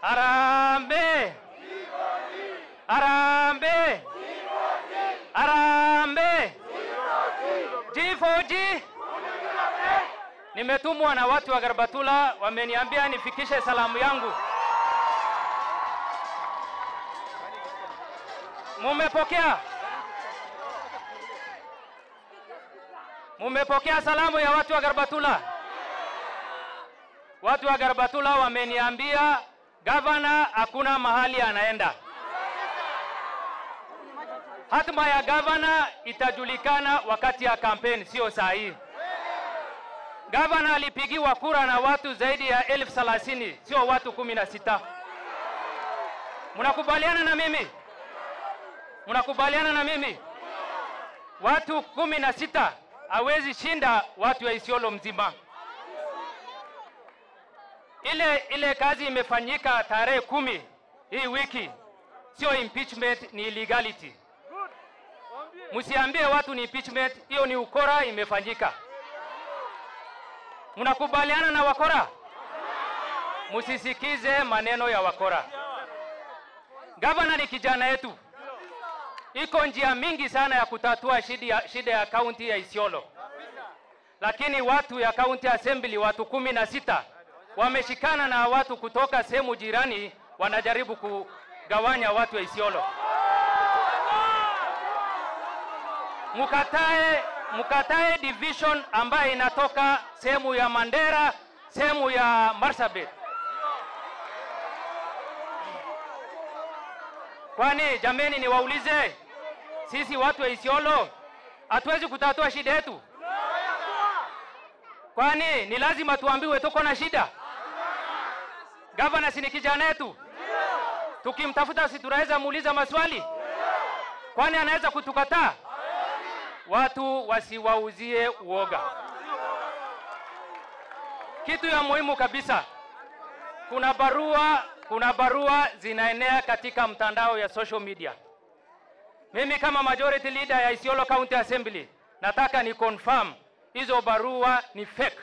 Harambee! Harambee! Harambee! G4G! Nimetumwa na watu wa Garbatula, wameniambia nifikishe salamu yangu. Mumepokea? Mumepokea salamu ya watu wa Garbatula? Watu wa Garbatula wameniambia gavana hakuna mahali anaenda. Hatima ya gavana itajulikana wakati ya kampeni, sio saa hii. Gavana alipigiwa kura na watu zaidi ya 30,000, sio watu 16. Mnakubaliana na mimi? Mnakubaliana na mimi? Watu 16 hawezi shinda watu wa Isiolo mzima. Ile kazi imefanyika tarehe 10 hii wiki, sio impeachment, ni illegality. Msiambie watu ni impeachment, hiyo ni ukora imefanyika. Mnakubaliana na wakora? Msisikize maneno ya wakora. Gavana ni kijana yetu. Iko njia mingi sana ya kutatua shida ya kaunti ya Isiolo. Lakini watu ya county assembly, watu 16 wameshikana na watu kutoka sehemu jirani, wanajaribu kugawanya watu wa Isiolo. Mukatae division ambaye inatoka sehemu ya Mandera, sehemu ya Marsabit. Kwani jameni niwaulize, sisi watu wa Isiolo hatuwezi kutatua shida yetu? Kwani ni lazima tuambiwe tuko na shida? Gavana si ni kijana yetu? Tukimtafuta si tunaweza muuliza maswali? Kwani anaweza kutukataa? Watu wasiwauzie uoga. Kitu ya muhimu kabisa, kuna barua zinaenea katika mtandao ya social media. Mimi kama majority leader ya Isiolo County Assembly nataka ni confirm hizo barua ni fake.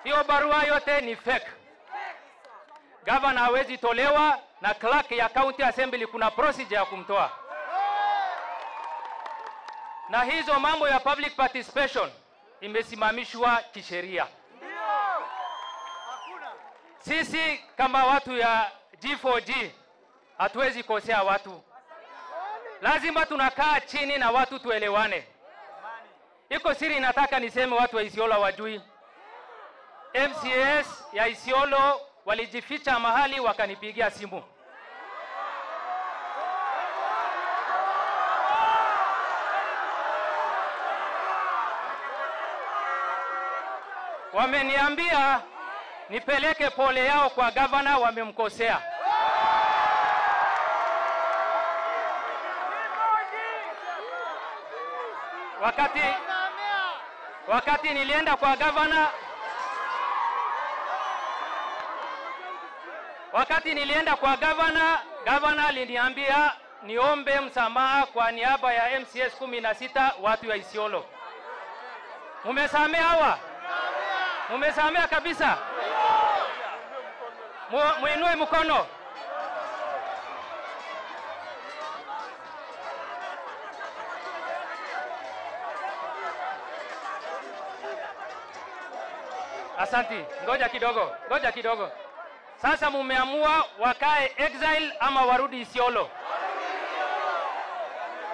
Hiyo barua yote ni fake. Gavana hawezi tolewa na clerk ya County Assembly, kuna procedure ya kumtoa. Na hizo mambo ya public participation imesimamishwa kisheria. Sisi kama watu ya G4G hatuwezi kosea watu. Lazima tunakaa chini na watu tuelewane. Iko siri nataka niseme watu wa Isiolo wajui. MCS ya Isiolo walijificha mahali wakanipigia simu. Wameniambia nipeleke pole yao kwa gavana, wamemkosea. Wakati nilienda kwa gavana, gavana aliniambia niombe msamaha kwa niaba ya MCS 16 watu wa Isiolo. Mumesamea hawa? Mumesamea kabisa? Muinue mkono. Asanti. Ngoja kidogo. Sasa mumeamua wakae exile ama warudi Isiolo?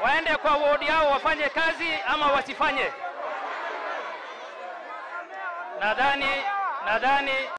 Waende kwa ward yao wafanye kazi ama wasifanye? Nadhani